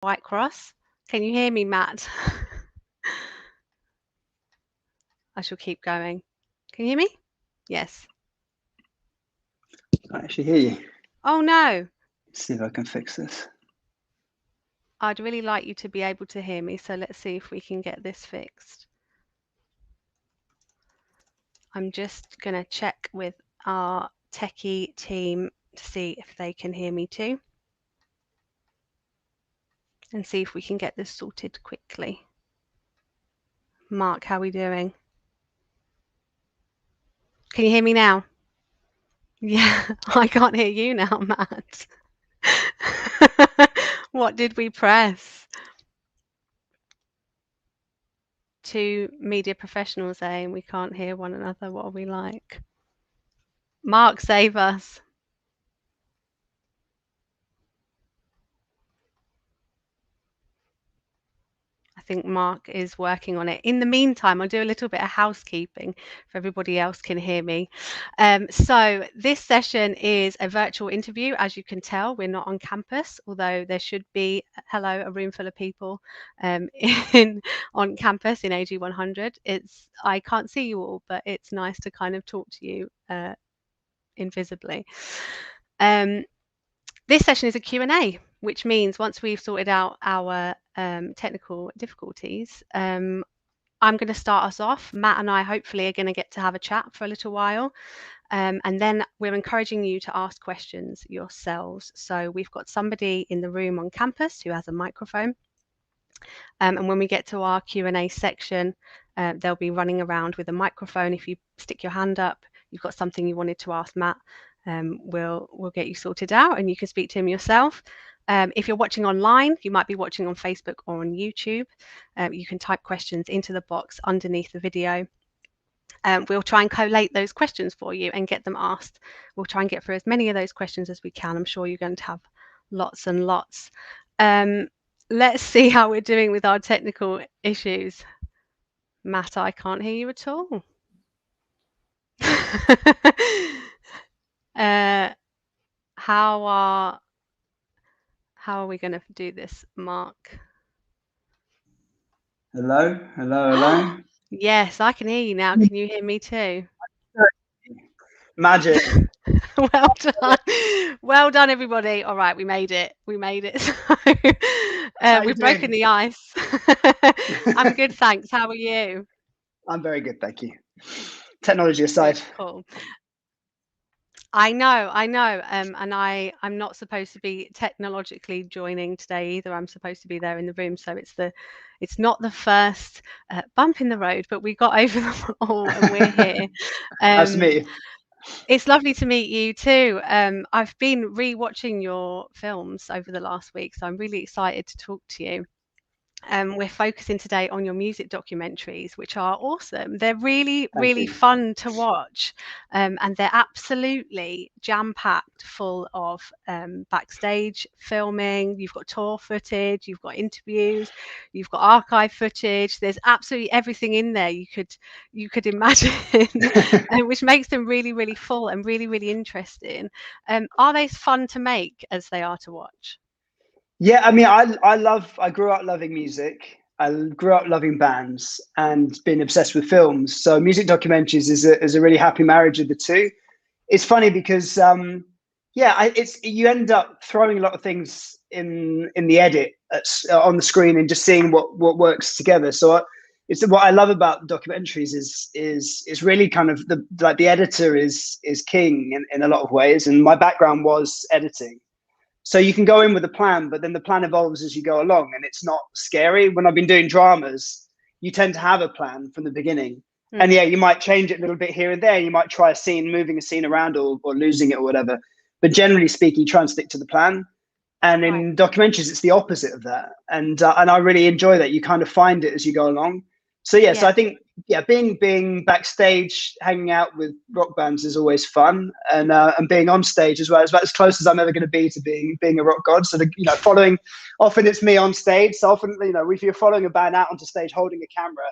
Whitecross. Can you hear me, Matt? I shall keep going. Can you hear me? Yes. I actually hear you. Oh no. Let's see if I can fix this. I'd really like you to be able to hear me, so let's see if we can get this fixed. I'm just going to check with our techie team to see if they can hear me too. And see if we can get this sorted quickly. Mark, how are we doing? Can you hear me now? Yeah, I can't hear you now, Matt. What did we press? Two media professionals saying we can't hear one another. What are we like? Mark, save us. I think Mark is working on it. In the meantime, I'll do a little bit of housekeeping if everybody else can hear me. So this session is a virtual interview. As you can tell, we're not on campus, although there should be, hello, a room full of people on campus in AG 100. I can't see you all, but it's nice to kind of talk to you invisibly. This session is a Q&A, which means once we've sorted out our technical difficulties, I'm going to start us off. Matt and I hopefully are going to get to have a chat for a little while. And then we're encouraging you to ask questions yourselves. So we've got somebody in the room on campus who has a microphone. And when we get to our Q&A section, they'll be running around with a microphone. If you stick your hand up, you've got something you wanted to ask Matt, we'll get you sorted out and you can speak to him yourself. If you're watching online, you might be watching on Facebook or on YouTube. You can type questions into the box underneath the video. We'll try and collate those questions for you and get them asked. We'll try and get through as many of those questions as we can. I'm sure you're going to have lots and lots. Let's see how we're doing with our technical issues. Matt, I can't hear you at all. How are we going to do this, Mark? Hello. Yes, I can hear you now. Can you hear me too? Magic. Well done. Well done, everybody. All right, we made it. So we've broken the ice. I'm good, thanks. How are you? I'm very good, thank you. Technology aside. Cool. I know. And I'm not supposed to be technologically joining today either. I'm supposed to be there in the room. So it's not the first bump in the road, but we got over them all and we're here. Nice to meet you. It's lovely to meet you too. I've been re-watching your films over the last week, so I'm really excited to talk to you. We're focusing today on your music documentaries, which are awesome. They're really fun to watch, and they're absolutely jam-packed full of backstage filming. You've got tour footage, you've got interviews, you've got archive footage. There's absolutely everything in there you could imagine, which makes them really full and really interesting. Are they as fun to make as they are to watch? Yeah, I mean, I grew up loving music. I grew up loving bands and being obsessed with films. So music documentaries is a really happy marriage of the two. It's funny because you end up throwing a lot of things in the edit on the screen and just seeing what works together. So it's what I love about documentaries is really kind of the editor is king in a lot of ways. And my background was editing. So you can go in with a plan, but then the plan evolves as you go along, and it's not scary. When I've been doing dramas, you tend to have a plan from the beginning. And yeah, you might change it a little bit here and there. You might try a scene, moving a scene around or losing it or whatever. But generally speaking, try and stick to the plan. And in documentaries, it's the opposite of that. And I really enjoy that. You kind of find it as you go along. So yeah. So I think being backstage, hanging out with rock bands is always fun, and being on stage as well is about as close as I'm ever going to be to being a rock god. So following, often it's me on stage. So often, if you're following a band out onto stage holding a camera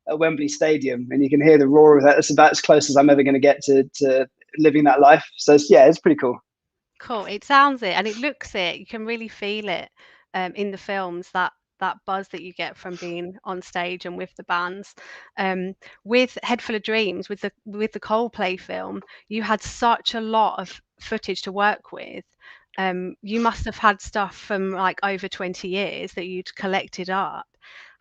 at Wembley Stadium, and you can hear the roar of that, that's about as close as I'm ever going to get to living that life. So yeah, it's pretty cool. Cool. It sounds it and it looks it. You can really feel it. in the films, that buzz that you get from being on stage and with the bands. With Head Full of Dreams, with the Coldplay film, you had such a lot of footage to work with. You must have had stuff from like over 20 years that you'd collected up.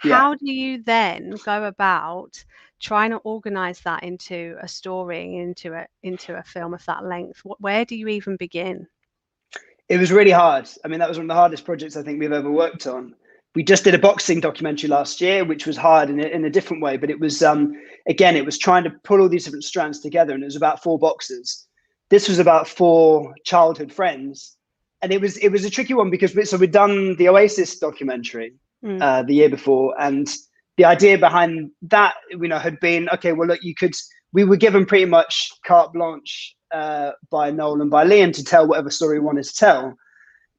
Yeah. How do you then go about trying to organize that into a story, into a film of that length? Where do you even begin? It was really hard. I mean, that was one of the hardest projects I think we've ever worked on. We just did a boxing documentary last year, which was hard in a different way, but it was again, it was trying to pull all these different strands together, and it was about four boxers. This was about four childhood friends, and it was a tricky one because we'd done the Oasis documentary the year before, and the idea behind that, had been, okay, well, look, we were given pretty much carte blanche by Noel and by Liam to tell whatever story we wanted to tell.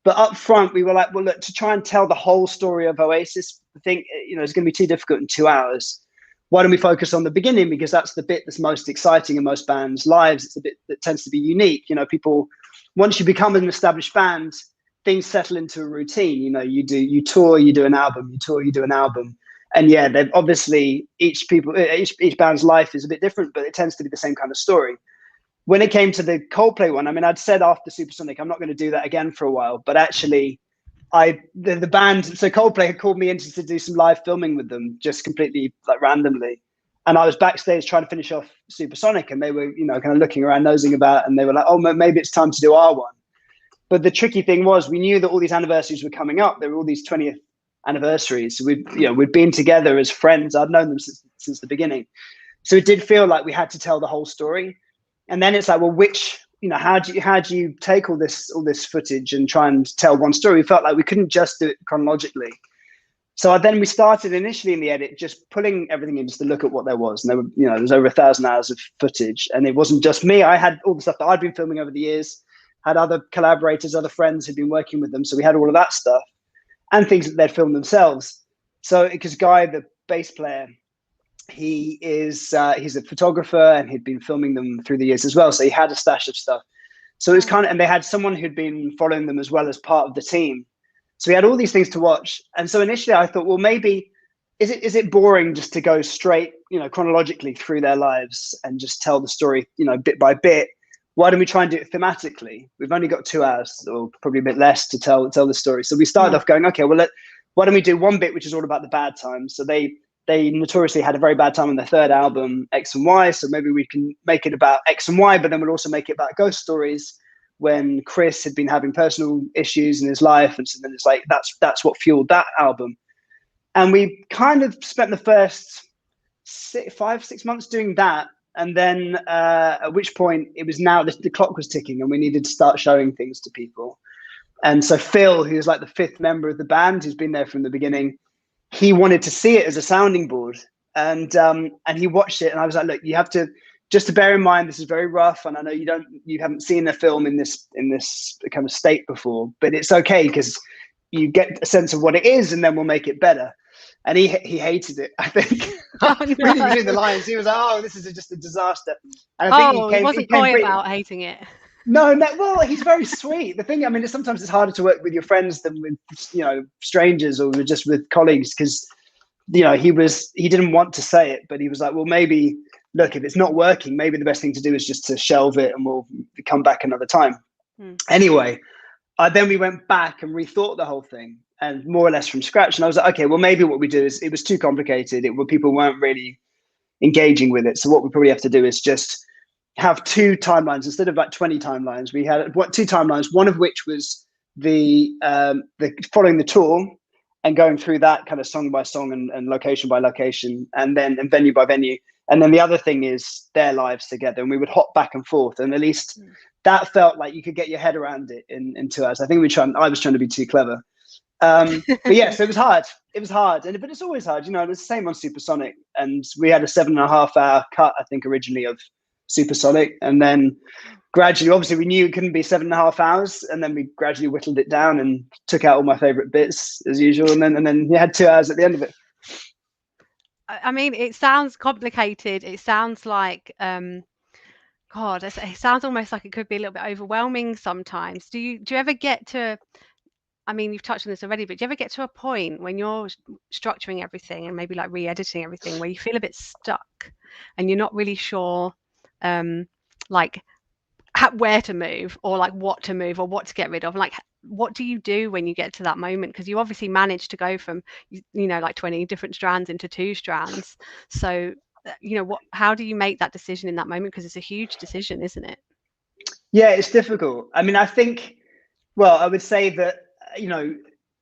But up front, we were like, well, look, to try and tell the whole story of Oasis, I think, it's going to be too difficult in 2 hours. Why don't we focus on the beginning? Because that's the bit that's most exciting in most bands' lives. It's the bit that tends to be unique. People, once you become an established band, things settle into a routine. You tour, you do an album, you tour, you do an album. And yeah, they've obviously each band's life is a bit different, but it tends to be the same kind of story. When it came to the Coldplay one, I mean, I'd said after Supersonic, I'm not going to do that again for a while. But actually, the band, so Coldplay had called me in to do some live filming with them, just completely like randomly. And I was backstage trying to finish off Supersonic, and they were, kind of looking around, nosing about, and they were like, "Oh, maybe it's time to do our one." But the tricky thing was, we knew that all these anniversaries were coming up. There were all these 20th anniversaries. So we'd been together as friends. I'd known them since the beginning. So it did feel like we had to tell the whole story. And then it's like, well, how do you take all this footage and try and tell one story? We felt like we couldn't just do it chronologically. So then we started initially in the edit, just pulling everything in just to look at what there was. And there were, there was over 1,000 hours of footage. And it wasn't just me. I had all the stuff that I'd been filming over the years, had other collaborators, other friends who'd been working with them. So we had all of that stuff and things that they'd filmed themselves. So because Guy, the bass player, he's a photographer, and he'd been filming them through the years as well. So he had a stash of stuff. So it was and they had someone who'd been following them as well as part of the team. So we had all these things to watch. And so initially I thought, well, maybe is it boring just to go straight, chronologically through their lives and just tell the story, bit by bit? Why don't we try and do it thematically? We've only got 2 hours, or probably a bit less, to tell the story. So we started off going, okay, well, why don't we do one bit which is all about the bad times? So they notoriously had a very bad time on their third album, X and Y. So maybe we can make it about X and Y, but then we'll also make it about ghost stories when Chris had been having personal issues in his life. And so then it's like, that's what fueled that album. And we kind of spent the first 5-6 months doing that. And then at which point it was now the clock was ticking, and we needed to start showing things to people. And so Phil, who's like the fifth member of the band, who's been there from the beginning, he wanted to see it as a sounding board, and he watched it, and I was like, look, you have to just to bear in mind this is very rough, and I know you haven't seen a film in this kind of state before, but it's okay because you get a sense of what it is, and then we'll make it better. And he hated it, I think. Oh, no. Reading between the lines, he was like, "Oh, this is just a disaster." And I think he wasn't coy about hating it. No, well, he's very sweet. The thing, I mean, sometimes it's harder to work with your friends than with, strangers or just with colleagues, because, he didn't want to say it, but he was like, well, maybe, look, if it's not working, maybe the best thing to do is just to shelve it and we'll come back another time. Anyway, then we went back and rethought the whole thing, and more or less from scratch. And I was like, okay, well, maybe what we do is, it was too complicated. People weren't really engaging with it. So what we probably have to do is just have 2 timelines instead of like 20 timelines. We had 2 timelines, one of which was the following the tour and going through that kind of song by song and location by location, and venue by venue. And then the other thing is their lives together, and we would hop back and forth. And at least that felt like you could get your head around it in 2 hours. I think I was trying to be too clever. But yeah, so it was hard. But it's always hard. It was the same on Supersonic, and we had a 7.5 hour cut, I think, originally of Supersonic, and then gradually, obviously, we knew it couldn't be 7.5 hours, and then we gradually whittled it down and took out all my favorite bits as usual, and then you had 2 hours at the end of it. I mean, it sounds complicated. It sounds like God, it sounds almost like it could be a little bit overwhelming sometimes. Do you ever get to I mean, you've touched on this already, but do you ever get to a point when you're structuring everything and maybe like re-editing everything where you feel a bit stuck and you're not really sure, like where to move or like what to move or what to get rid of? Like, what do you do when you get to that moment? Because you obviously managed to go from, like 20 different strands into 2 strands. So, how do you make that decision in that moment? Because it's a huge decision, isn't it? Yeah, it's difficult. I mean, I think, well, I would say that,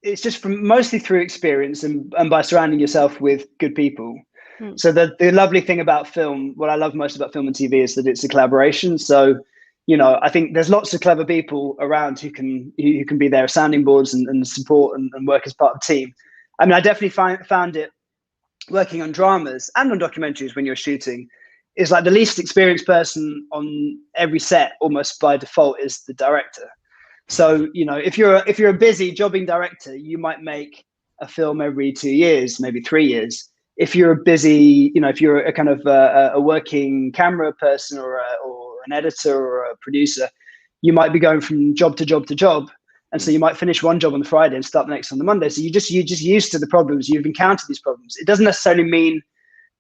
it's just from mostly through experience and by surrounding yourself with good people. So the lovely thing about film, what I love most about film and TV is that it's a collaboration. So, I think there's lots of clever people around who can be there as sounding boards and support and work as part of a team. I mean, I definitely found it working on dramas and on documentaries when you're shooting is like the least experienced person on every set almost by default is the director. So, if you're a busy jobbing director, you might make a film every 2 years, maybe 3 years. If you're a busy, if you're a kind of a working camera person or an editor or a producer, you might be going from job to job to job. And so you might finish one job on the Friday and start the next on the Monday. So you're just used to the problems. You've encountered these problems. It doesn't necessarily mean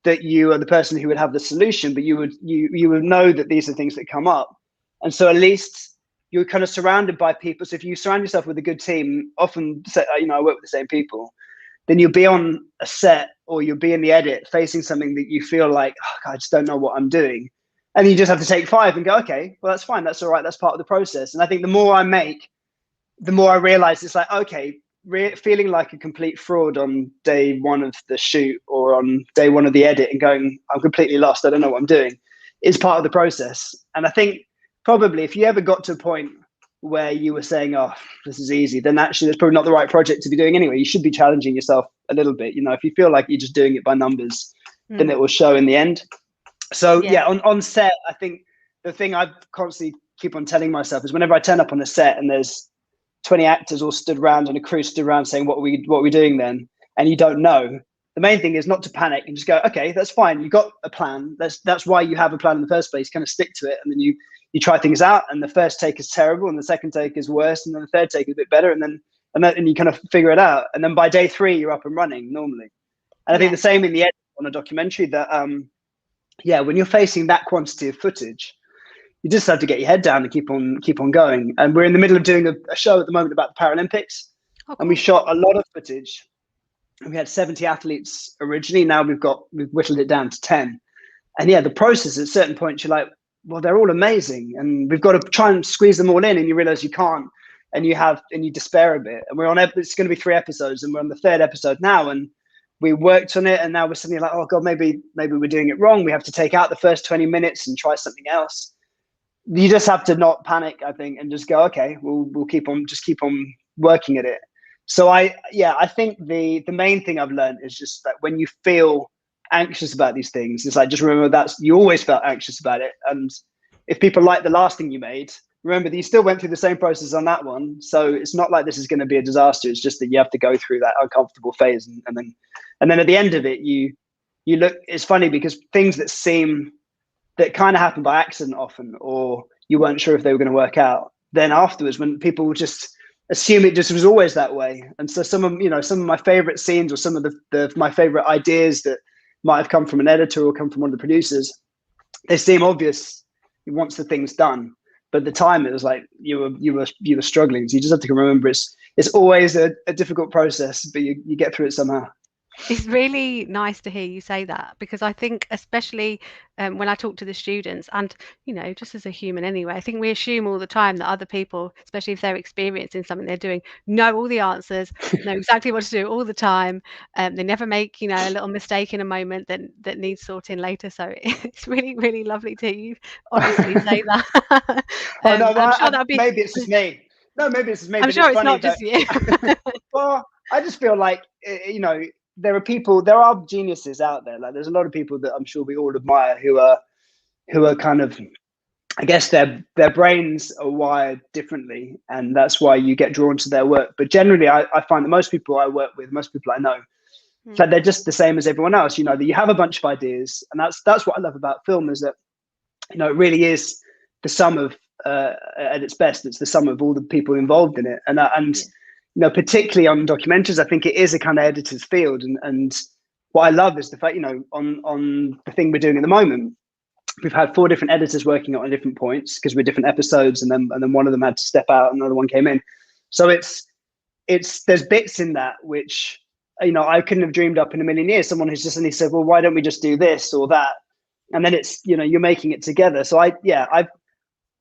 that you are the person who would have the solution, but you would know that these are things that come up. And so at least you're kind of surrounded by people. So if you surround yourself with a good team, often, I work with the same people, then you'll be on a set or you'll be in the edit facing something that you feel like, oh, God, I just don't know what I'm doing. And you just have to take 5 and go, okay, well, that's fine. That's all right. That's part of the process. And I think the more I make, the more I realize it's like, okay, feeling like a complete fraud on day 1 of the shoot or on day 1 of the edit and going, I'm completely lost, I don't know what I'm doing, is part of the process. And I think probably if you ever got to a point where you were saying, oh, this is easy, then actually that's probably not the right project to be doing anyway. You should be challenging yourself a little bit. If you feel like you're just doing it by numbers, then it will show in the end. So yeah, on set, I think the thing I constantly keep on telling myself is whenever I turn up on a set and there's 20 actors all stood around and a crew stood around saying, what are we doing then? And you don't know. The main thing is not to panic and just go, okay, that's fine. You got a plan. That's why you have a plan in the first place. Kind of stick to it. And then you try things out and the first take is terrible and the second take is worse. And then the third take is a bit better. And you kind of figure it out. And then by day 3, you're up and running normally. And I think the same in the edit on a documentary that, when you're facing that quantity of footage, you just have to get your head down and keep on going. And we're in the middle of doing a show at the moment about the Paralympics. Oh, cool. And we shot a lot of footage. We had 70 athletes originally. Now we've whittled it down to 10. And the process at certain points, you're like, well, they're all amazing. And we've got to try and squeeze them all in. And you realize you can't. And you despair a bit. And it's going to be 3 episodes. And we're on the 3rd episode now. And we worked on it. And now we're suddenly like, oh God, maybe we're doing it wrong. We have to take out the first 20 minutes and try something else. You just have to not panic, I think, and just go, okay, we'll keep on working at it. So I think the main thing I've learned is just that when you feel anxious about these things, it's like, just remember that you always felt anxious about it. And if people like the last thing you made, remember that you still went through the same process on that one. So it's not like this is going to be a disaster. It's just that you have to go through that uncomfortable phase. And then at the end of it, you look, it's funny because things that kind of happened by accident often, or you weren't sure if they were going to work out, then afterwards, when people just assume it just was always that way. And so some of my favorite scenes or some of my favorite ideas that might have come from an editor or come from one of the producers, they seem obvious once the thing's done. But at the time it was like you were struggling. So you just have to remember it's always a difficult process, but you get through it somehow. It's really nice to hear you say that, because I think especially when I talk to the students and, just as a human anyway, I think we assume all the time that other people, especially if they're experiencing something they're doing, know all the answers, know exactly what to do all the time. They never make, a little mistake in a moment that needs sorting later. So it's really, really lovely to hear you honestly say that. Oh, no, I'm sure that'll be... maybe it's just me. No, maybe it's just me. I'm sure it's not just you. Well, I just feel like, there are geniuses out there. Like there's a lot of people that I'm sure we all admire who are kind of, I guess their brains are wired differently, and that's why you get drawn to their work. But generally, I find that most people I work with, most people I know, that they're just the same as everyone else. That you have a bunch of ideas, and that's what I love about film, is that it really is the sum of at its best, it's the sum of all the people involved in it, and particularly on documentaries, I think it is a kind of editor's field. And what I love is the fact, on the thing we're doing at the moment, we've had 4 different editors working on different points because we're different episodes, and then one of them had to step out, and another one came in. So there's bits in that which, I couldn't have dreamed up in a million years. Someone who's just suddenly said, well, why don't we just do this or that? And then it's, you're making it together. So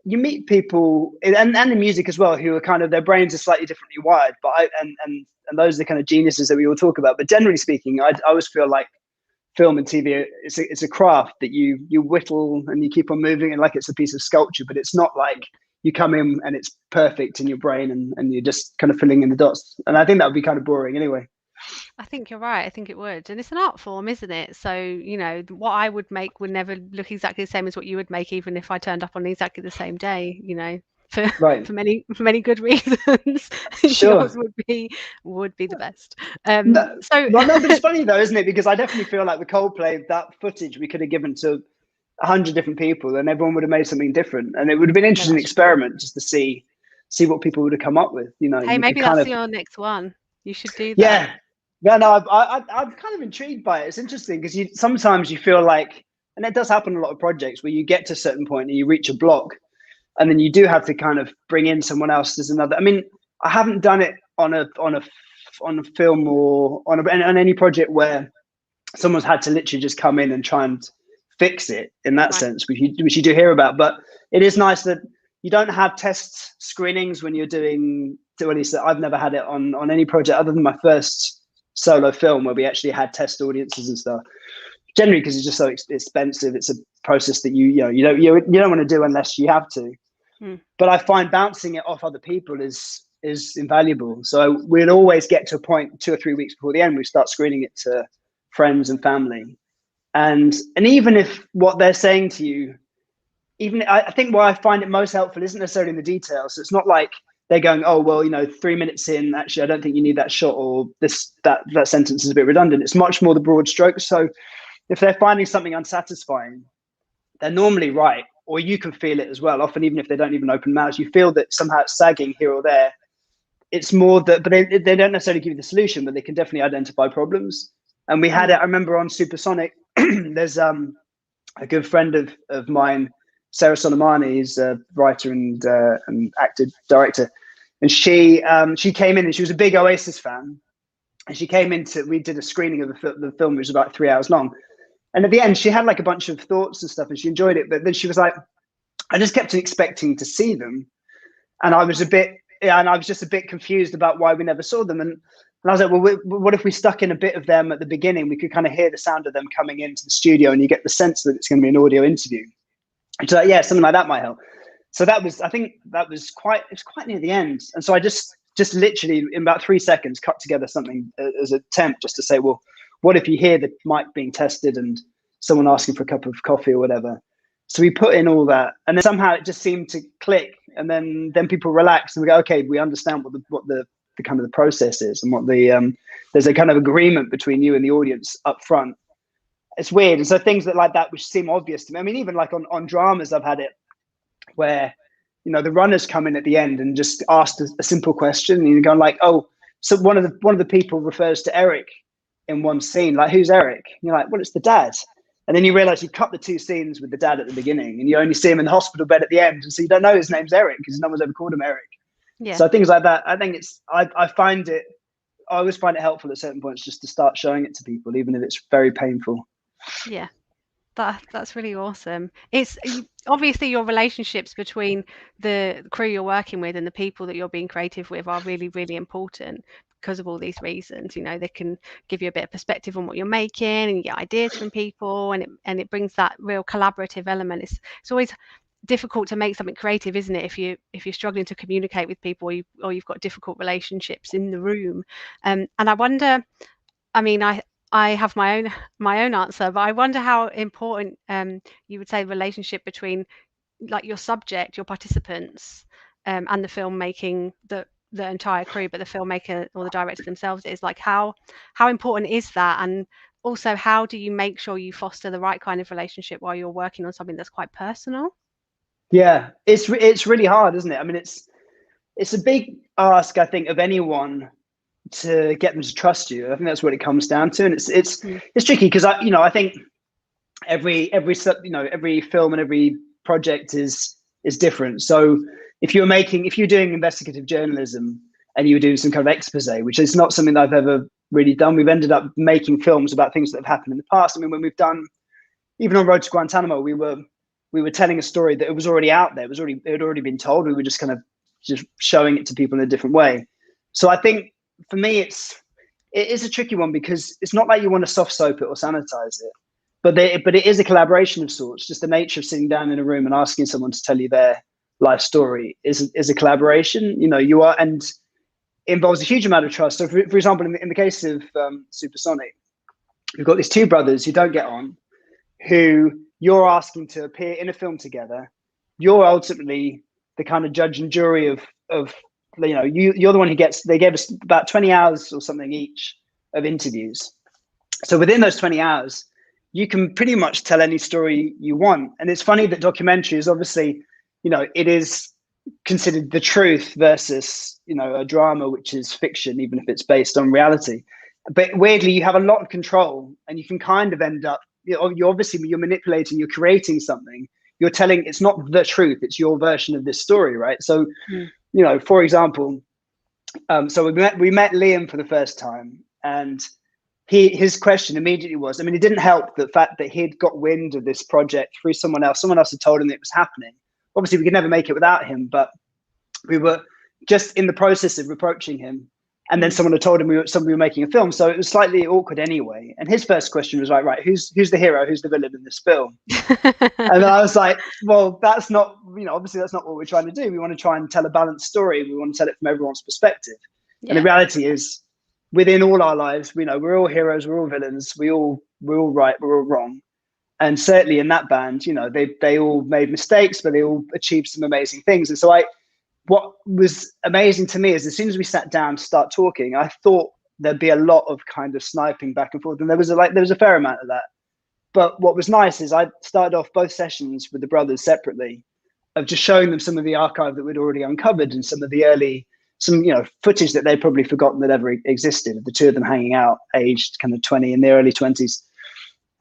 you meet people, and the music as well, who are kind of, their brains are slightly differently wired, but and those are the kind of geniuses that we all talk about. But generally speaking, I always feel like film and TV, it's a craft that you whittle and you keep on moving, and like it's a piece of sculpture, but it's not like you come in and it's perfect in your brain and you're just kind of filling in the dots. And I think that would be kind of boring anyway. I think you're right. I think it would. And it's an art form, isn't it? So, what I would make would never look exactly the same as what you would make, even if I turned up on exactly the same day, for Right. for many good reasons. Sure. Yours would be the best. No, So well, no, but it's funny though, isn't it? Because I definitely feel like with Coldplay, that footage we could have given to 100 different people, and everyone would have made something different, and it would have been an no, interesting that's true. experiment just to see what people would have come up with. Hey, You could maybe kind that's of, your next one. You should do that. yeah, yeah. No, I'm kind of intrigued by it. It's interesting because sometimes you feel like, and it does happen in a lot of projects where you get to a certain point and you reach a block, and then you do have to kind of bring in someone else as another. I mean, I haven't done it on a film or on any project where someone's had to literally just come in and try and fix it in that Right. sense, which you do hear about. But it is nice that you don't have test screenings when you're doing, at least I've never had it on any project other than my first solo film where we actually had test audiences and stuff. Generally, because it's just so expensive, it's a process that you don't want to do unless you have to. But I find bouncing it off other people is invaluable. So we'd always get to a point 2 or 3 weeks before the end, we start screening it to friends and family. And even if what they're saying to you, I think why I find it most helpful isn't necessarily in the details. So it's not like they're going, oh, well, 3 minutes in, actually, I don't think you need that shot, or that sentence is a bit redundant. It's much more the broad strokes. So if they're finding something unsatisfying, they're normally right, or you can feel it as well. Often, even if they don't even open mouths, you feel that somehow it's sagging here or there. It's more that, but they don't necessarily give you the solution, but they can definitely identify problems. And we had it, I remember on Supersonic, there's a good friend of mine, Sarah Soleimani, is a writer and actor, director. And she came in and she was a big Oasis fan. And she came we did a screening of the film, which was about 3 hours long. And at the end, she had like a bunch of thoughts and stuff, and she enjoyed it. But then she was like, I just kept expecting to see them. And I was just a bit confused about why we never saw them. And I was like, well, what if we stuck in a bit of them at the beginning? We could kind of hear the sound of them coming into the studio, and you get the sense that it's going to be an audio interview. And she's like, yeah, something like that might help. So I think it was quite near the end. And so I just literally in about 3 seconds cut together something as an attempt just to say, well, what if you hear the mic being tested and someone asking for a cup of coffee or whatever? So we put in all that, and then somehow it just seemed to click, and then people relax and we go, okay, we understand what the kind of the process is, and what there's a kind of agreement between you and the audience up front. It's weird. And so things like that, which seem obvious to me. I mean, even like on dramas, I've had it where, the runners come in at the end and just ask a simple question, and you're going like, oh, so one of the people refers to Eric in one scene, like, who's Eric? And you're like, well, it's the dad. And then you realize you cut the 2 scenes with the dad at the beginning, and you only see him in the hospital bed at the end, and so you don't know his name's Eric because no one's ever called him Eric. Yeah. So things like that, I think I always find it helpful at certain points just to start showing it to people, even if it's very painful. Yeah. That's really awesome. It's obviously your relationships between the crew you're working with and the people that you're being creative with are really, really important because of all these reasons. They can give you a bit of perspective on what you're making, and you get ideas from people, and it brings that real collaborative element. It's always difficult to make something creative, isn't it, if you're struggling to communicate with people, or you've got difficult relationships in the room. And I wonder, I mean, I have my own answer, but I wonder how important you would say the relationship between like your subject, your participants, and the filmmaking, the entire crew, but the filmmaker or the director themselves is like, how important is that? And also, how do you make sure you foster the right kind of relationship while you're working on something that's quite personal? Yeah, it's really hard, isn't it? I mean, it's a big ask, I think, of anyone to get them to trust you. I think that's what it comes down to, and it's tricky because I think every film and every project is different. So if you're doing investigative journalism and you were doing some kind of expose, which is not something that I've ever really done, we've ended up making films about things that have happened in the past. I mean, when we've done, even on Road to Guantanamo, we were telling a story that it was already out there. It had already been told. We were just kind of just showing it to people in a different way. So I think for me, it is a tricky one because it's not like you want to soft soap it or sanitize it, but it is a collaboration of sorts. Just the nature of sitting down in a room and asking someone to tell you their life story is a collaboration. You are, and involves a huge amount of trust. So for example, in the case of Supersonic, we've got these two brothers who don't get on, who you're asking to appear in a film together. You're ultimately the kind of judge and jury of you're the one who they gave us about 20 hours or something each of interviews. So within those 20 hours, you can pretty much tell any story you want. And it's funny that documentary is obviously, it is considered the truth versus, a drama, which is fiction, even if it's based on reality. But weirdly, you have a lot of control and you can kind of end up, you're manipulating, you're creating something. You're telling, it's not the truth, it's your version of this story, right? So, for example, so we met Liam for the first time, and his question immediately was, I mean, it didn't help the fact that he'd got wind of this project through someone else. Someone else had told him that it was happening. Obviously, we could never make it without him, but we were just in the process of approaching him. And then someone had told him we were making a film. So it was slightly awkward anyway. And his first question was like, right, who's the hero? Who's the villain in this film? And I was like, well, that's not, obviously that's not what we're trying to do. We want to try and tell a balanced story. We want to tell it from everyone's perspective. Yeah. And the reality is, within all our lives, we're all heroes, we're all villains, we're all right, we're all wrong. And certainly in that band, they all made mistakes, but they all achieved some amazing things. And so what was amazing to me is as soon as we sat down to start talking, I thought there'd be a lot of kind of sniping back and forth. And there was a fair amount of that. But what was nice is I started off both sessions with the brothers separately of just showing them some of the archive that we'd already uncovered and some of the early, footage that they'd probably forgotten that ever existed, of the two of them hanging out, aged kind of 20 in their early 20s.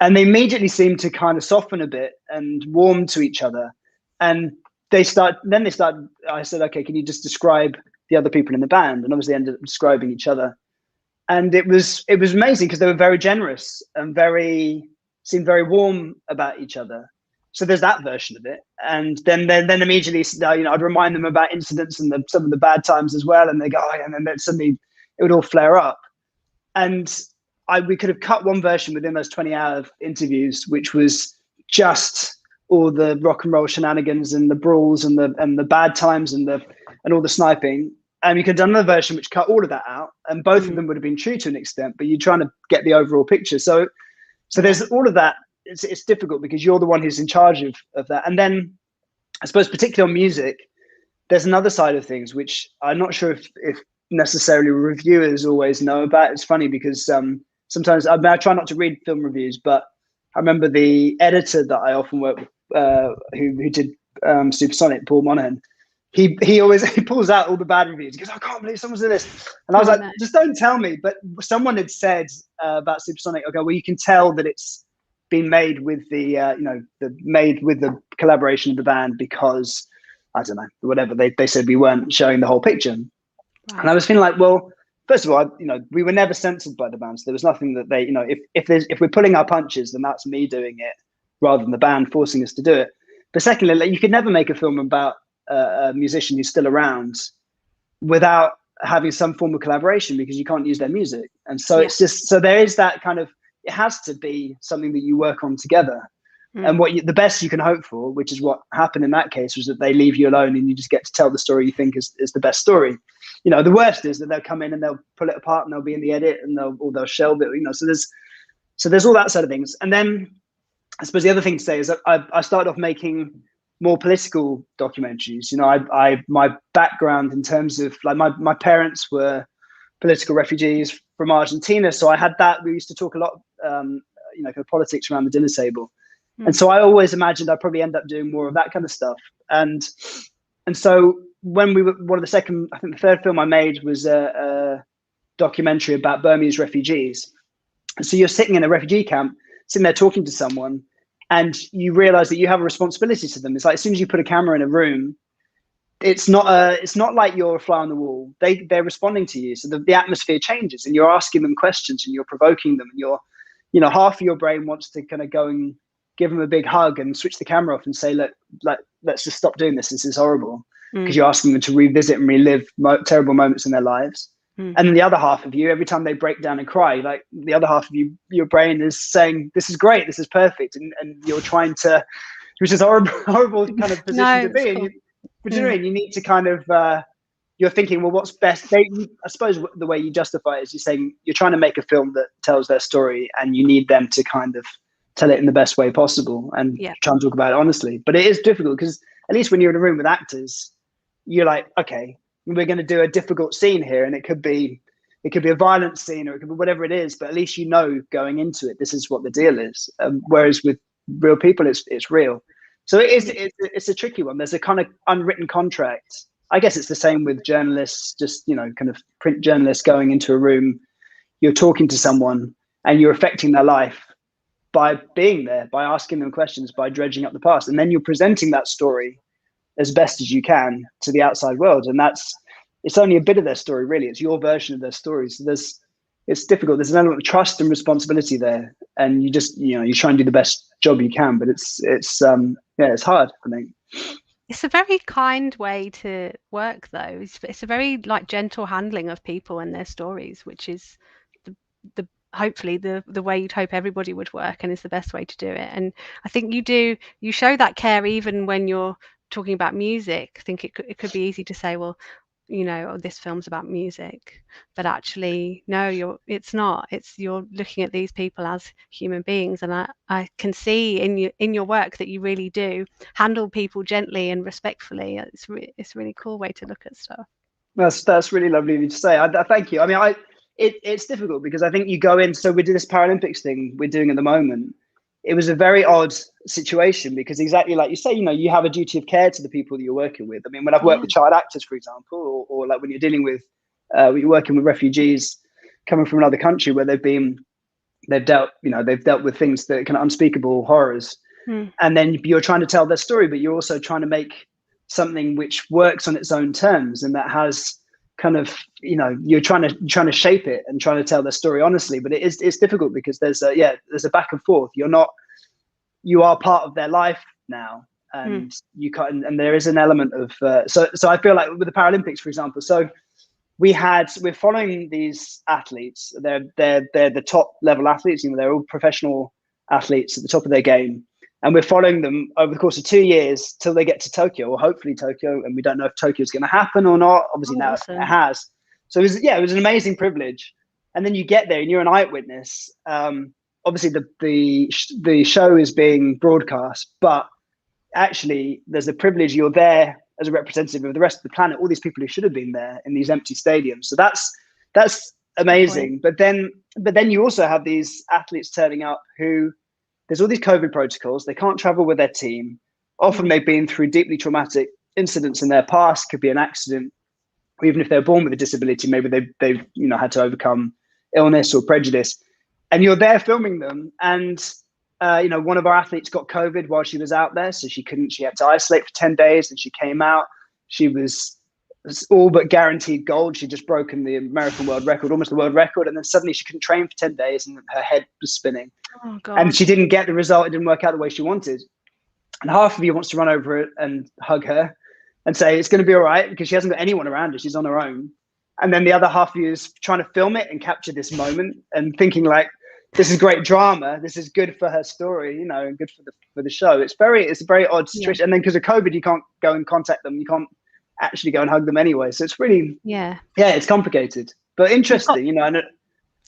And they immediately seemed to kind of soften a bit and warm to each other. And I said, okay, can you just describe the other people in the band? And obviously ended up describing each other. And it was amazing because they were very generous and seemed very warm about each other. So there's that version of it. And then immediately, I'd remind them about incidents and some of the bad times as well. And they go, oh, and then suddenly it would all flare up. And we could have cut one version within those 20-hour interviews, which was just all the rock and roll shenanigans and the brawls and the bad times and all the sniping. And you could have done another version which cut all of that out, and both of them would have been true to an extent, but you're trying to get the overall picture. So there's all of that. It's difficult because you're the one who's in charge of that. And then I suppose particularly on music, there's another side of things which I'm not sure if necessarily reviewers always know about. It's funny because sometimes I try not to read film reviews, but I remember the editor that I often work with, who did Supersonic, Paul Monahan. He pulls out all the bad reviews. He goes, I can't believe someone's doing this. And I was like, just don't tell me. But someone had said about Supersonic, okay, well, you can tell that it's been made with the collaboration of the band because, I don't know, whatever, they said we weren't showing the whole picture. Right. And I was feeling like, well, first of all, we were never censored by the band. So there was nothing that they, if we're pulling our punches, then that's me doing it rather than the band forcing us to do it. But secondly, like, you could never make a film about a musician who's still around without having some form of collaboration because you can't use their music. And so it's just, so there is that kind of, it has to be something that you work on together. And the best you can hope for, which is what happened in that case, was that they leave you alone and you just get to tell the story you think is the best story. The worst is that they'll come in and they'll pull it apart and they'll be in the edit and they'll shelve it. So there's all that sort of things. And then I suppose the other thing to say is that I started off making more political documentaries. My background in terms of like my parents were political refugees from Argentina, so I had that. We used to talk a lot, kind of politics around the dinner table. And so I always imagined I'd probably end up doing more of that kind of stuff. And so when we were one of the second, I think the third film I made was a documentary about Burmese refugees. So you're sitting in a refugee camp, sitting there talking to someone, and you realize that you have a responsibility to them. It's like as soon as you put a camera in a room, it's not like you're a fly on the wall. They're responding to you, so the atmosphere changes, and you're asking them questions, and you're provoking them, and half of your brain wants to kind of go and give them a big hug and switch the camera off and say, look, like, let's just stop doing this. This is horrible, because you're asking them to revisit and relive terrible moments in their lives. And then the other half of you, every time they break down and cry, like the other half of you, your brain is saying, this is great, this is perfect, and you're trying to, which is a horrible kind of position to be in. But you know what I mean? You need to kind of, you're thinking, well, what's best? I suppose the way you justify it is you're saying you're trying to make a film that tells their story, and you need them to kind of tell it in the best way possible and try and talk about it honestly. But it is difficult because at least when you're in a room with actors, you're like, okay, we're going to do a difficult scene here, and it could be a violent scene, or it could be whatever it is. But at least going into it, this is what the deal is. Whereas with real people, it's real. So it's a tricky one. There's a kind of unwritten contract. I guess it's the same with journalists, just, kind of print journalists going into a room. You're talking to someone and you're affecting their life by being there, by asking them questions, by dredging up the past. And then you're presenting that story as best as you can to the outside world. And it's only a bit of their story, really. It's your version of their story. So it's difficult. There's an element of trust and responsibility there. And you just, you try and do the best job you can, but it's hard, I think. It's a very kind way to work, though. It's a very gentle handling of people and their stories, which is the hopefully the way you'd hope everybody would work, and is the best way to do it. And I think you show that care even when you're talking about music. I think it could be easy to say, well, this film's about music, but actually no, it's not. You're looking at these people as human beings, and I can see in your work that you really do handle people gently and respectfully. It's a really cool way to look at stuff. That's really lovely of you to say. I thank you. I mean, it's difficult because I think you go in. So we do this Paralympics thing we're doing at the moment. It was a very odd situation because exactly like you say, you have a duty of care to the people that you're working with. I mean, when I've worked with child actors, for example, or like when you're dealing with, you're working with refugees coming from another country where they've dealt with things that are kind of unspeakable horrors. And then you're trying to tell their story, but you're also trying to make something which works on its own terms, and that has kind of, you're trying to shape it and trying to tell their story honestly. But it's difficult because there's a back and forth. You are part of their life now, and you can't, and there is an element of so I feel like with the Paralympics, for example, so we're following these athletes. They're the top level athletes. They're all professional athletes at the top of their game. And we're following them over the course of 2 years till they get to Tokyo, or hopefully Tokyo. And we don't know if Tokyo is going to happen or not. Obviously now it has. So it was an amazing privilege. And then you get there and you're an eyewitness. Obviously the show is being broadcast, but actually there's a privilege. You're there as a representative of the rest of the planet, all these people who should have been there in these empty stadiums. So that's amazing. But then you also have these athletes turning up who, there's all these COVID protocols. They can't travel with their team. Often they've been through deeply traumatic incidents in their past. Could be an accident, or even if they're born with a disability, maybe they've had to overcome illness or prejudice. And you're there filming them. And one of our athletes got COVID while she was out there, so she had to isolate for 10 days. And she came out. She was all but guaranteed gold. She'd just broken the American world record, almost the world record. And then suddenly she couldn't train for 10 days and her head was spinning. Oh, God. And she didn't get the result. It didn't work out the way she wanted. And half of you wants to run over it and hug her and say, it's going to be all right, because she hasn't got anyone around her. She's on her own. And then the other half of you is trying to film it and capture this moment and thinking like, this is great drama. This is good for her story, and good for the show. It's a very odd situation. Yeah. And then because of COVID, you can't go and contact them. You can't actually go and hug them anyway. So it's really, it's complicated, but interesting,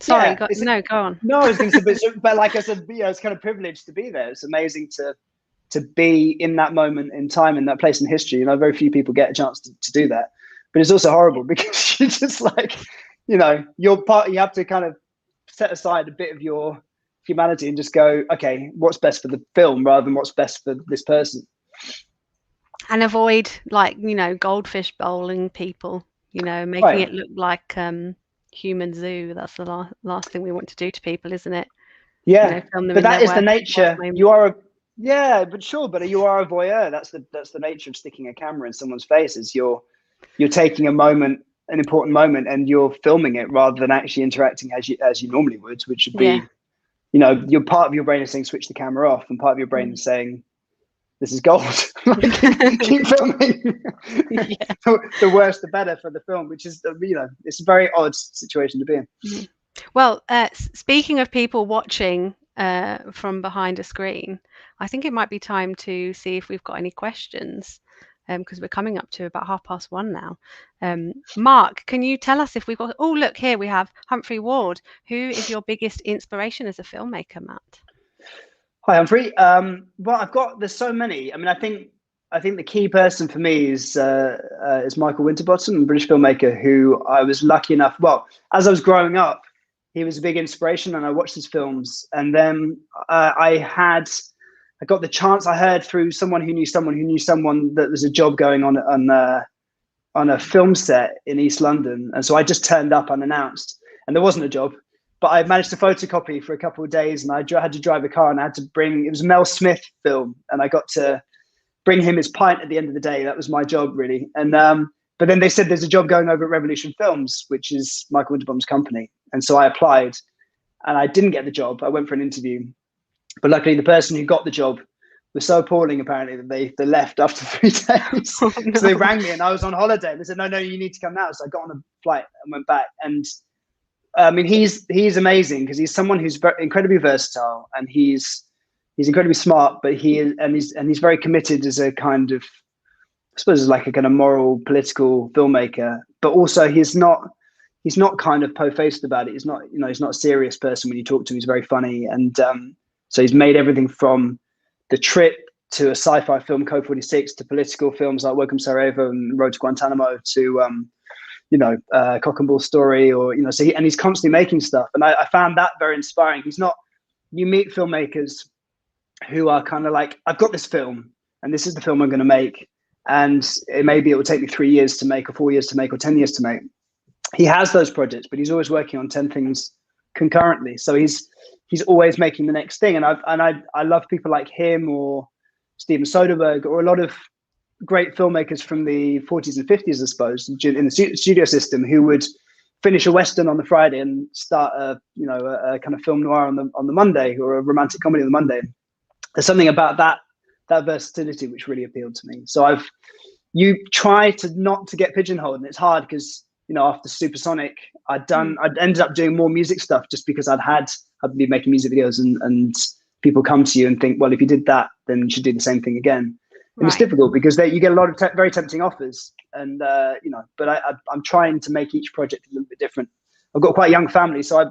Sorry, go on. No, I was going to say, but like I said, it's kind of privileged to be there. It's amazing to be in that moment in time, in that place in history. Very few people get a chance to do that. But it's also horrible because you're just like, you're part. You have to kind of set aside a bit of your humanity and just go, okay, what's best for the film rather than what's best for this person. And avoid, like, goldfish bowling people, making Right. it look like human zoo. That's the last thing we want to do to people, isn't it? Yeah, Film them but in that their is the worst nature. moment. You are a Yeah, but sure, but you are a voyeur. That's the nature of sticking a camera in someone's face. Is you're taking a moment, an important moment, and you're filming it rather than actually interacting as you normally would, which would Yeah. be, your part of your brain is saying switch the camera off, and part of your brain Mm. is saying this is gold. Keep filming. Yeah. The worse, the better for the film, which is, it's a very odd situation to be in. Mhm. Well, speaking of people watching from behind a screen, I think it might be time to see if we've got any questions, because we're coming up to about 1:30 now. Mark, can you tell us if we've got? Oh, look here, we have Humphrey Ward. Who is your biggest inspiration as a filmmaker, Matt? Hi, Humphrey. There's so many. I mean, I think the key person for me is Michael Winterbottom, a British filmmaker who I was lucky enough. Well, as I was growing up, he was a big inspiration, and I watched his films. And then I got the chance. I heard through someone who knew someone who knew someone that there's a job going on a film set in East London, and so I just turned up unannounced, and there wasn't a job. But I managed to photocopy for a couple of days, and I had to drive a car, and I had to bring. It was a Mel Smith film, and I got to bring him his pint at the end of the day. That was my job, really. And but then they said there's a job going over at Revolution Films, which is Michael Winterbottom's company, and so I applied, and I didn't get the job. I went for an interview, but luckily the person who got the job was so appalling, apparently, that they left after 3 days. Oh, no. So they rang me, and I was on holiday. And they said, no, you need to come now. So I got on a flight and went back, and I mean, he's amazing because he's someone who's incredibly versatile, and he's incredibly smart, but he's very committed as a kind of, I suppose, like a kind of moral, political filmmaker. But also, he's not kind of po-faced about it. He's not a serious person when you talk to him. He's very funny, and so he's made everything from The Trip to a sci-fi film, Code 46, to political films like Welcome Sarajevo and Road to Guantanamo, to Cock and Bull Story, or so he's constantly making stuff, and I found that very inspiring. You meet filmmakers who are kind of like, I've got this film, and this is the film I'm going to make, and maybe it will take me 3 years to make, or 4 years to make, or 10 years to make. He has those projects, but he's always working on 10 things concurrently. So he's always making the next thing, and I love people like him, or Steven Soderbergh, or a lot of great filmmakers from the 40s and 50s, I suppose, in the studio system, who would finish a Western on the Friday and start a kind of film noir on the Monday, or a romantic comedy on the Monday. There's something about that versatility which really appealed to me. So you try to not to get pigeonholed, and it's hard because after Supersonic, I'd ended up doing more music stuff just because I'd been making music videos, and people come to you and think, well, if you did that, then you should do the same thing again. And It's difficult because you get a lot of very tempting offers, and but I'm trying to make each project a little bit different. I've got quite a young family, so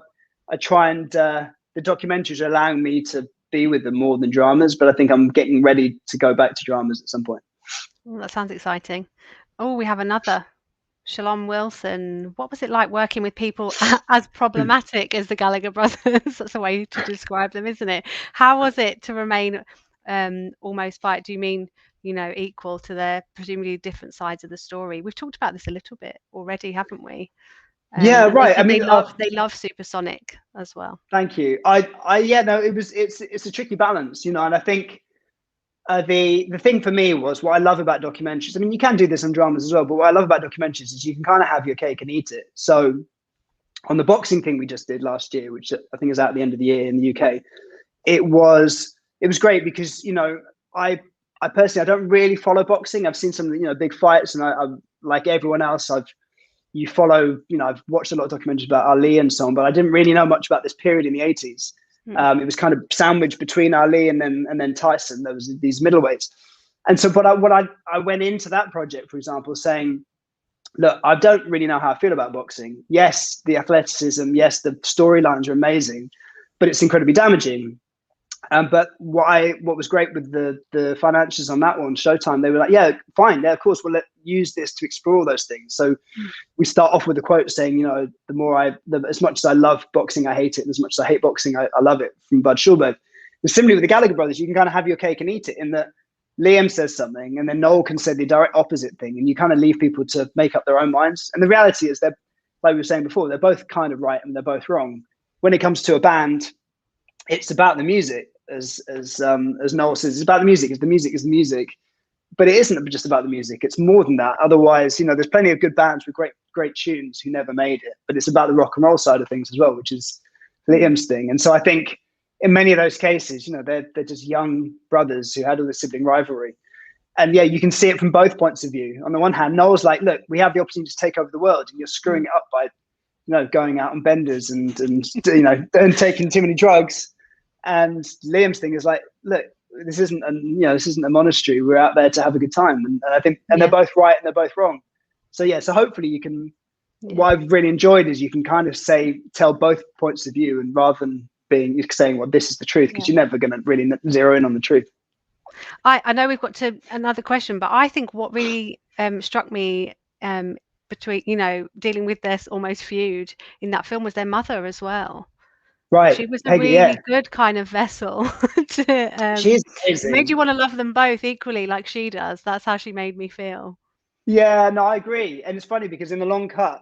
I try and the documentaries are allowing me to be with them more than dramas, but I think I'm getting ready to go back to dramas at some point. Well, that sounds exciting. Oh, we have another. Shalom Wilson, what was it like working with people as problematic as the Gallagher brothers? That's a way to describe them, isn't it? How was it to remain almost do you mean, equal to their presumably different sides of the story? We've talked about this a little bit already, haven't we? Yeah, right. I mean, they love Supersonic as well. Thank you. It's a tricky balance, and I think the thing for me was, what I love about documentaries, I mean, you can do this in dramas as well, but what I love about documentaries is you can kind of have your cake and eat it. So on the boxing thing we just did last year, which I think is out at the end of the year in the UK, it was great because, I personally, I don't really follow boxing. I've seen some, big fights, and I like everyone else, I've watched a lot of documentaries about Ali and so on, but I didn't really know much about this period in the 80s. It was kind of sandwiched between Ali and then Tyson. There was these middleweights, and so I went into that project, for example, saying, look, I don't really know how I feel about boxing. Yes, the athleticism, yes, the storylines are amazing, but it's incredibly damaging. But what was great with the financials on that one, Showtime, they were like, yeah, fine, yeah, of course, we'll use this to explore all those things. So we start off with a quote saying, as much as I love boxing, I hate it, and as much as I hate boxing, I love it, from Bud Schulberg. And similarly with the Gallagher brothers, you can kind of have your cake and eat it, in that Liam says something, and then Noel can say the direct opposite thing, and you kind of leave people to make up their own minds. And the reality is, they're, like we were saying before, they're both kind of right and they're both wrong. When it comes to a band, it's about the music, as Noel says, it's about the music. The music is the music, but it isn't just about the music. It's more than that. Otherwise, there's plenty of good bands with great tunes who never made it. But it's about the rock and roll side of things as well, which is Liam's thing. And so I think in many of those cases, they're just young brothers who had all this sibling rivalry. And yeah, you can see it from both points of view. On the one hand, Noel's like, look, we have the opportunity to take over the world, and you're screwing it up by, going out on benders and taking too many drugs. And Liam's thing is like, look, this isn't a monastery. We're out there to have a good time. And I think, they're both right and they're both wrong. So yeah, so hopefully you can, what I've really enjoyed is you can kind of tell both points of view, and rather than saying, well, this is the truth, because you're never going to really zero in on the truth. I know we've got to another question, but I think what really struck me between, dealing with this almost feud in that film was their mother as well. Right. She was Peggy, a really good kind of vessel to she's amazing. Made you want to love them both equally like she does. That's how she made me feel. Yeah, no, I agree. And it's funny because in the long cut,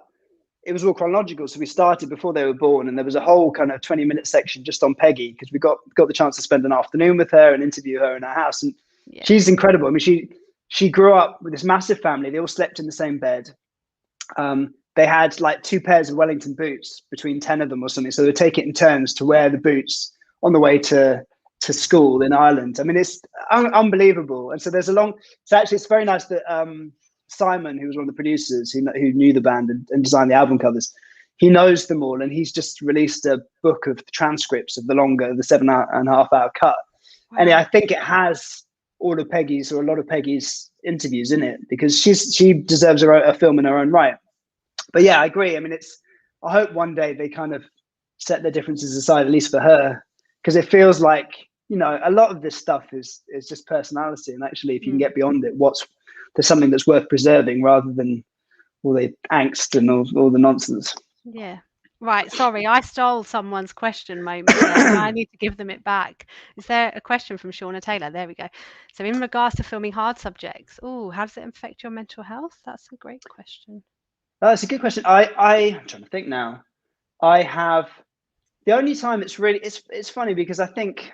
it was all chronological. So we started before they were born, and there was a whole kind of 20-minute section just on Peggy, because we got the chance to spend an afternoon with her and interview her in her house. And she's incredible. I mean, she grew up with this massive family. They all slept in the same bed. They had like 2 pairs of Wellington boots between 10 of them or something. So they take it in turns to wear the boots on the way to school in Ireland. I mean, it's unbelievable. And so it's very nice that Simon, who was one of the producers who knew the band and designed the album covers, he knows them all, and he's just released a book of transcripts of the 7.5 hour cut. Wow. And I think it has all of Peggy's, or a lot of Peggy's interviews in it, because she deserves a film in her own right. But yeah, I agree. I mean, I hope one day they kind of set their differences aside, at least for her, because it feels like, a lot of this stuff is just personality. And actually, if you can get beyond it, there's something that's worth preserving, rather than all the angst and all the nonsense. Yeah. Right. Sorry, I stole someone's question moment there, and I need to give them it back. Is there a question from Shauna Taylor? There we go. So in regards to filming hard subjects, how does it affect your mental health? That's a great question. That's a good question. I'm trying to think now. I have, the only time it's funny, because I think,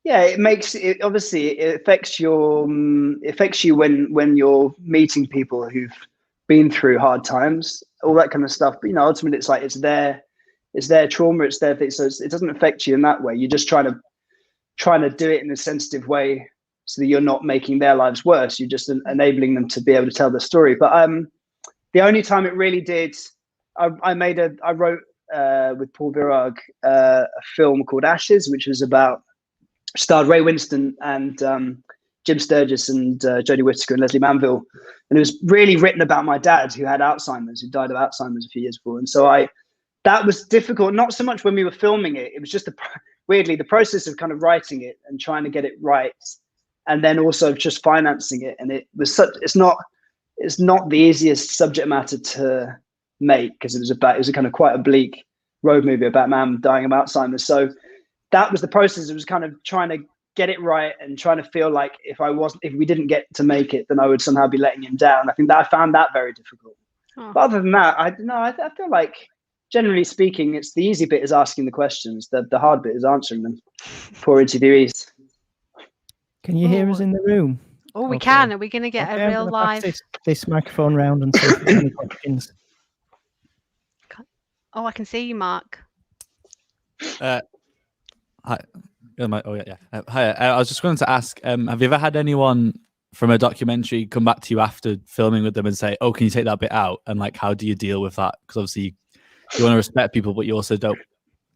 it makes it, obviously it affects you when you're meeting people who've been through hard times, all that kind of stuff. But ultimately it's like, it's their trauma, it's their thing. So it doesn't affect you in that way. You're just trying to do it in a sensitive way, so that you're not making their lives worse. You're just enabling them to be able to tell their story. But the only time it really did, I wrote with Paul Virag a film called Ashes, which was starred Ray Winston and Jim Sturgis and Jodie Whittaker and Leslie Manville. And it was really written about my dad, who had Alzheimer's, who died of Alzheimer's a few years before. And so that was difficult, not so much when we were filming it. It was just weirdly the process of kind of writing it and trying to get it right, and then also just financing it. And it was it's not the easiest subject matter to make, because it was a kind of quite a bleak road movie about a man dying of Alzheimer's. So that was the process. It was kind of trying to get it right, and trying to feel like if we didn't get to make it, then I would somehow be letting him down. I think that I found that very difficult. But other than that, I feel like, generally speaking, it's the easy bit is asking the questions. The hard bit is answering them. Poor interviewees. Can you hear us in the room? Oh, we can. Are we going to get a real live? This microphone round and see if there's any questions. Oh, I can see you, Mark. Hi. Hi. I was just going to ask, have you ever had anyone from a documentary come back to you after filming with them and say, "Oh, can you take that bit out?" And like, how do you deal with that? Because obviously you want to respect people, but you also don't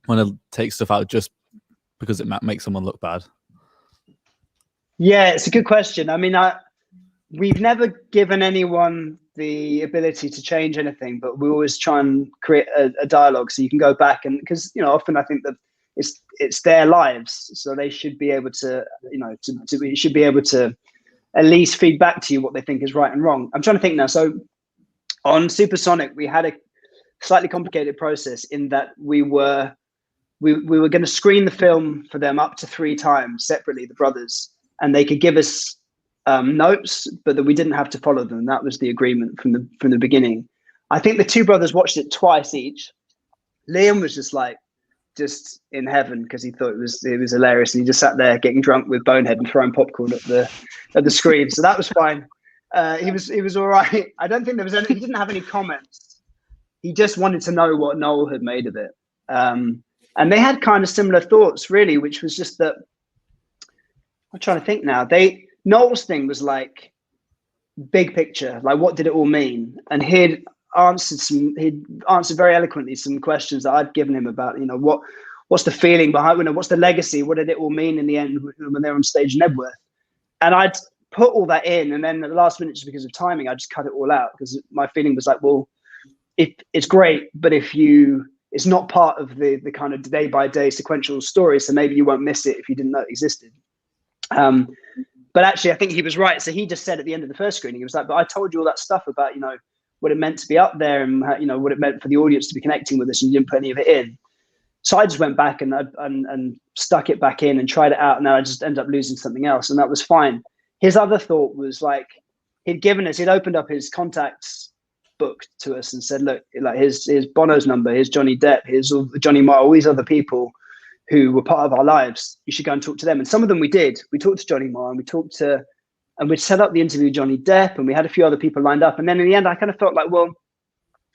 want to take stuff out just because it might make someone look bad. Yeah, it's a good question. I mean, we've never given anyone the ability to change anything, but we always try and create a dialogue, so you can go back, and because often I think that it's their lives, so they should be able to you should be able to at least feed back to you what they think is right and wrong. I'm trying to think now. So on Supersonic, we had a slightly complicated process in that we were going to screen the film for them up to 3 times separately, the brothers, and they could give us notes, but that we didn't have to follow them. That was the agreement from the beginning. I think the two brothers watched it twice each. Liam was just in heaven because he thought it was hilarious, and he just sat there getting drunk with Bonehead and throwing popcorn at the screen. So that was fine. He was all right. I don't think he didn't have any comments. He just wanted to know what Noel had made of it. And they had kind of similar thoughts, really, which was just that. I'm trying to think now. Noel's thing was like big picture, like what did it all mean? And he'd answered very eloquently some questions that I'd given him about, what's the feeling behind, what's the legacy? What did it all mean in the end when they're on stage in Nebworth? And I'd put all that in, and then at the last minute, just because of timing, I just cut it all out, because my feeling was like, well, it's great, but it's not part of the kind of day by day sequential story, so maybe you won't miss it if you didn't know it existed. But actually, I think he was right. So he just said at the end of the first screening, he was like, but I told you all that stuff about, what it meant to be up there, and what it meant for the audience to be connecting with us, and you didn't put any of it in. So I just went back and stuck it back in and tried it out, and then I just ended up losing something else, and that was fine. His other thought was like, he'd opened up his contacts book to us and said, look, like here's Bono's number, here's Johnny Depp, here's Johnny Marr, all these other people who were part of our lives. You should go and talk to them. And some of them we did. We talked to Johnny Marr, and we'd set up the interview with Johnny Depp, and we had a few other people lined up. And then in the end, I kind of felt like, well,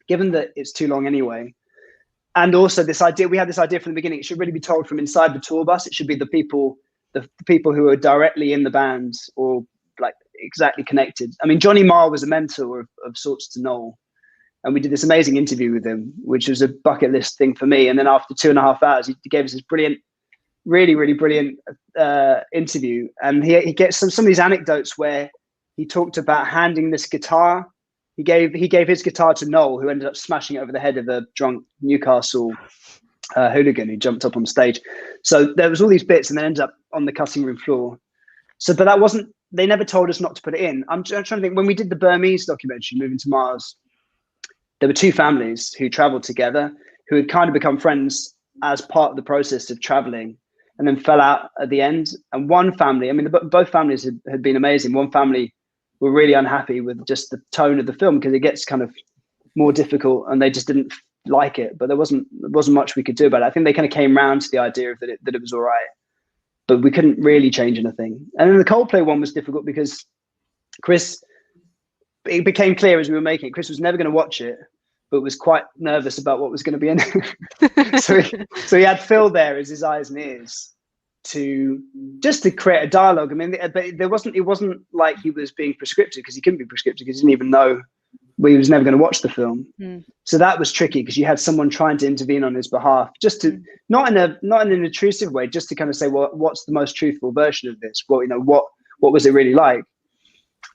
given that it's too long anyway, and also we had this idea from the beginning, it should really be told from inside the tour bus. It should be the people who are directly in the band or like exactly connected. I mean, Johnny Marr was a mentor of sorts to Noel. And we did this amazing interview with him, which was a bucket list thing for me. And then after 2.5 hours, he gave us this brilliant, really, really brilliant interview. And he gets some of these anecdotes where he talked about handing this guitar. He gave his guitar to Noel, who ended up smashing it over the head of a drunk Newcastle hooligan who jumped up on stage. So there was all these bits, and then ended up on the cutting room floor. So, but that wasn't. They never told us not to put it in. I'm trying to think, when we did the Burmese documentary, Moving to Mars, there were two families who traveled together, who had kind of become friends as part of the process of traveling, and then fell out at the end. And one family, I mean, both families had been amazing. One family were really unhappy with just the tone of the film, because it gets kind of more difficult, and they just didn't like it. But there wasn't much we could do about it. I think they kind of came round to the idea of that it was all right, but we couldn't really change anything. And then the Coldplay one was difficult because it became clear as we were making it, Chris was never going to watch it, but was quite nervous about what was going to be in it. so he had Phil there as his eyes and ears to create a dialogue. I mean, but it wasn't like he was being prescriptive, because he couldn't be prescriptive, because he didn't even know, he was never going to watch the film. So that was tricky, because you had someone trying to intervene on his behalf, just to not in an intrusive way, just to kind of say, well, what's the most truthful version of this? Well, what was it really like?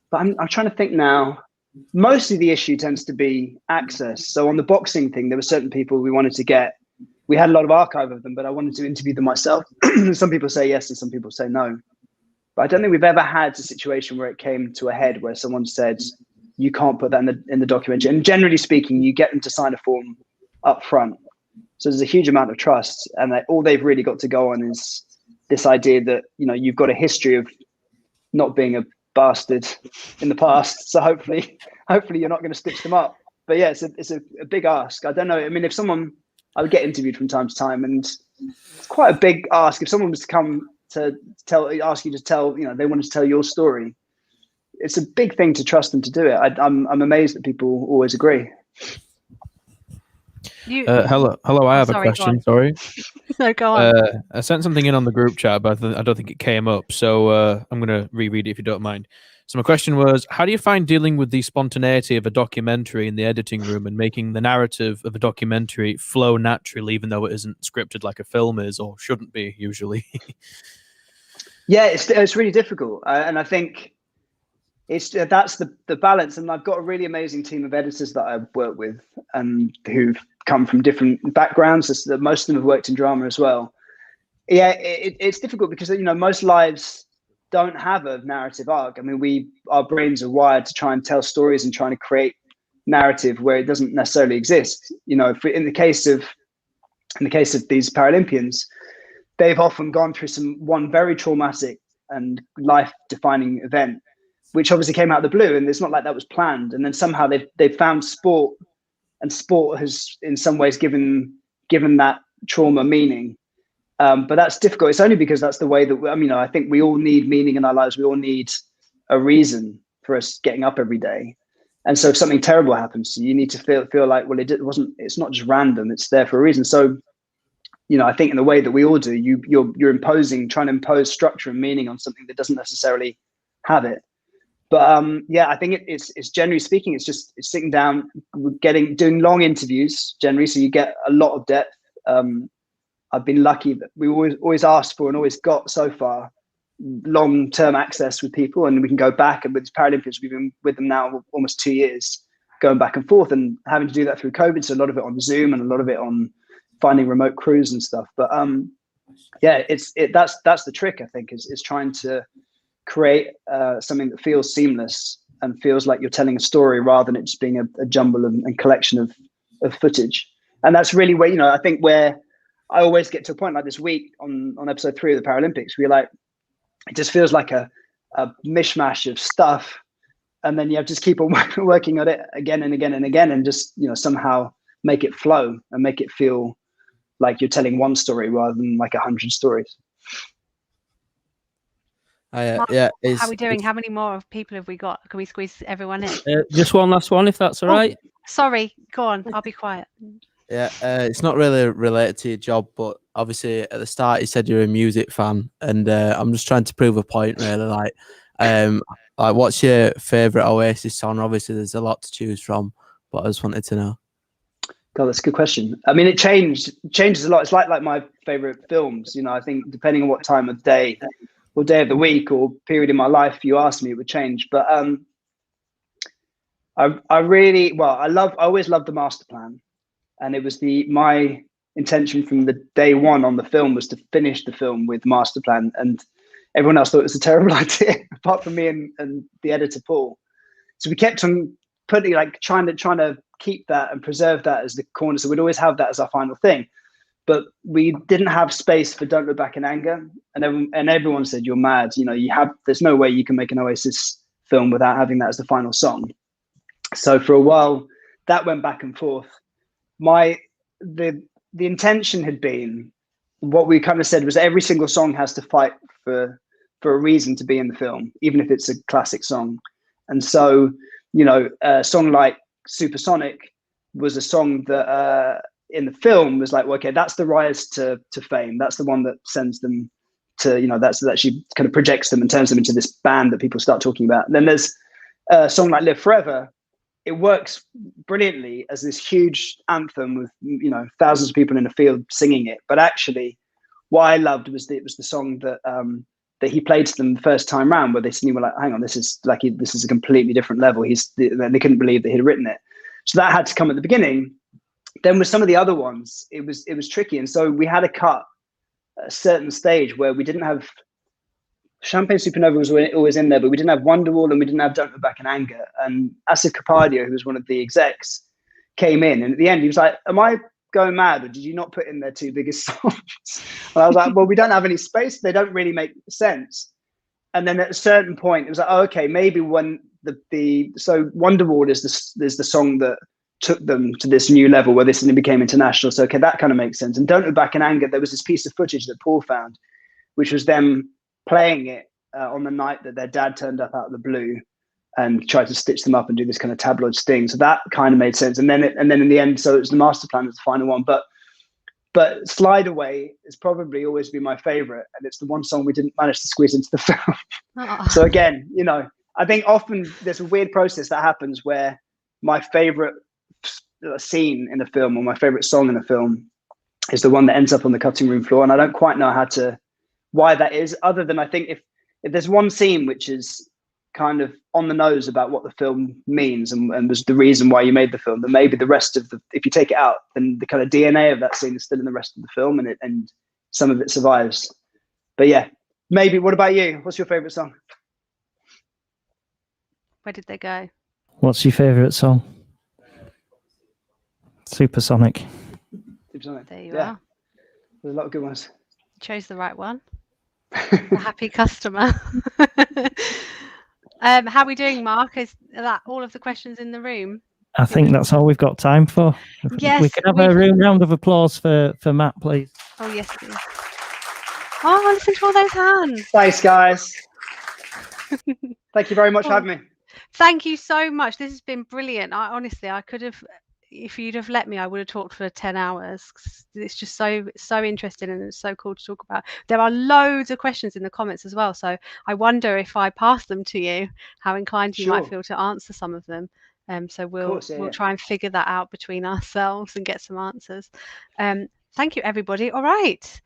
But I'm trying to think now. Mostly the issue tends to be access. So on the boxing thing, there were certain people we wanted to get. We had a lot of archive of them, but I wanted to interview them myself. Some people say yes, and some people say no. But I don't think we've ever had a situation where it came to a head where someone said, you can't put that in the documentary. And generally speaking, you get them to sign a form up front. So there's a huge amount of trust, and all they've really got to go on is this idea that, you've got a history of not being a bastard in the past, so hopefully you're not going to stitch them up. But yeah, it's a big ask. I don't know. I mean, I would get interviewed from time to time, and it's quite a big ask if someone was to come to ask you to tell, they wanted to tell your story. It's a big thing to trust them to do it. I'm amazed that people always agree. Hello. I have a question. Sorry. No, go on. I sent something in on the group chat, but I don't think it came up. So I'm going to reread it if you don't mind. So my question was, how do you find dealing with the spontaneity of a documentary in the editing room and making the narrative of a documentary flow naturally, even though it isn't scripted like a film is, or shouldn't be usually? Yeah, it's really difficult. And I think that's the balance. And I've got a really amazing team of editors that I've worked with, and who've come from different backgrounds. Most of them have worked in drama as well. Yeah, it's difficult because most lives don't have a narrative arc. I mean, our brains are wired to try and tell stories and trying to create narrative where it doesn't necessarily exist. In the case of these Paralympians, they've often gone through one very traumatic and life-defining event, which obviously came out of the blue, and it's not like that was planned. And then somehow they've found sport, and sport has in some ways given that trauma meaning. But that's difficult. It's only because that's the way that I think we all need meaning in our lives. We all need a reason for us getting up every day. And so if something terrible happens, you need to feel like, well, it's not just random. It's there for a reason. So, I think in the way that we all do, you're trying to impose structure and meaning on something that doesn't necessarily have it. But I think it's generally speaking, it's sitting down, doing long interviews generally, so you get a lot of depth. I've been lucky that we always asked for and always got so far long-term access with people, and we can go back. And with Paralympians, we've been with them now almost 2 years, going back and forth, and having to do that through COVID. So a lot of it on Zoom and a lot of it on finding remote crews and stuff. But that's the trick, I think, is trying to create something that feels seamless and feels like you're telling a story rather than it just being a jumble and collection of footage. And that's really where, I think where I always get to a point like this week on episode 3 of the Paralympics, where you're like, it just feels like a mishmash of stuff. And then you have to just keep on working on it again and again and again, and just, somehow make it flow and make it feel like you're telling one story rather than like 100 stories. Mark, how are we doing? How many more people have we got? Can we squeeze everyone in? Just one last one, if that's all right. Sorry, go on. I'll be quiet. Yeah, it's not really related to your job, but obviously at the start you said you're a music fan, and I'm just trying to prove a point, really. Like what's your favourite Oasis song? Obviously, there's a lot to choose from, but I just wanted to know. God, that's a good question. I mean, it changes a lot. It's like my favourite films. I think depending on what time of day or day of the week or period in my life you ask me, it would change. But I always loved The Master Plan. And it was my intention from the day one on the film was to finish the film with Master Plan, and everyone else thought it was a terrible idea, apart from me and the editor Paul. So we kept on putting trying to keep that and preserve that as the corner. So we'd always have that as our final thing, but we didn't have space for Don't Look Back in Anger, and everyone said, "You're mad. There's no way you can make an Oasis film without having that as the final song." So for a while, that went back and forth. The intention had been, what we kind of said was every single song has to fight for a reason to be in the film, even if it's a classic song. And so, a song like Supersonic was a song that in the film was like, well, okay, that's the rise to fame. That's the one that sends them to, that actually kind of projects them and turns them into this band that people start talking about. And then there's a song like Live Forever. It works brilliantly as this huge anthem with, thousands of people in a field singing it. But actually, what I loved was it was the song that he played to them the first time round, where they suddenly were like, hang on, this is a completely different level. They couldn't believe that he'd written it. So that had to come at the beginning. Then with some of the other ones, it was tricky. And so we had to cut a certain stage where we didn't have Champagne Supernova was always in there, but we didn't have Wonderwall and we didn't have Don't Look Back in Anger. And Asif Kapadia, who was one of the execs, came in, and at the end he was like, am I going mad, or did you not put in their 2 biggest songs? And I was like, well, we don't have any space. They don't really make sense. And then at a certain point, it was like, oh, okay, maybe when so Wonderwall is the song that took them to this new level where they suddenly became international. So, okay, that kind of makes sense. And Don't Look Back in Anger, there was this piece of footage that Paul found, which was them playing it on the night that their dad turned up out of the blue and tried to stitch them up and do this kind of tabloid sting. So that kind of made sense. And then in the end, so it was the Master Plan as the final one. But Slide Away has probably always been my favorite, and it's the one song we didn't manage to squeeze into the film. So again, I think often there's a weird process that happens where my favorite scene in a film or my favorite song in a film is the one that ends up on the cutting room floor, and I don't quite know why that is, other than I think if there's one scene which is kind of on the nose about what the film means and was the reason why you made the film, then maybe the rest of if you take it out, then the kind of DNA of that scene is still in the rest of the film, and some of it survives. But yeah, maybe. What about you? What's your favorite song? Where did they go? What's your favorite song? Supersonic. There you are. There's a lot of good ones. Chose the right one. A happy customer. How are we doing, Mark? Is that all of the questions in the room? I think that's all we've got time for. Yes, We can have a round of applause for Matt, please. Oh, yes, please. Oh, listen to all those hands. Thanks, guys. Thank you very much for having me. Thank you so much. This has been brilliant. Honestly, I could have, if you'd have let me, I would have talked for 10 hours. It's just so interesting, and it's so cool to talk about. There are loads of questions in the comments as well. So I wonder if I pass them to you, how inclined you might feel to answer some of them. So we'll try and figure that out between ourselves and get some answers. Thank you, everybody. All right.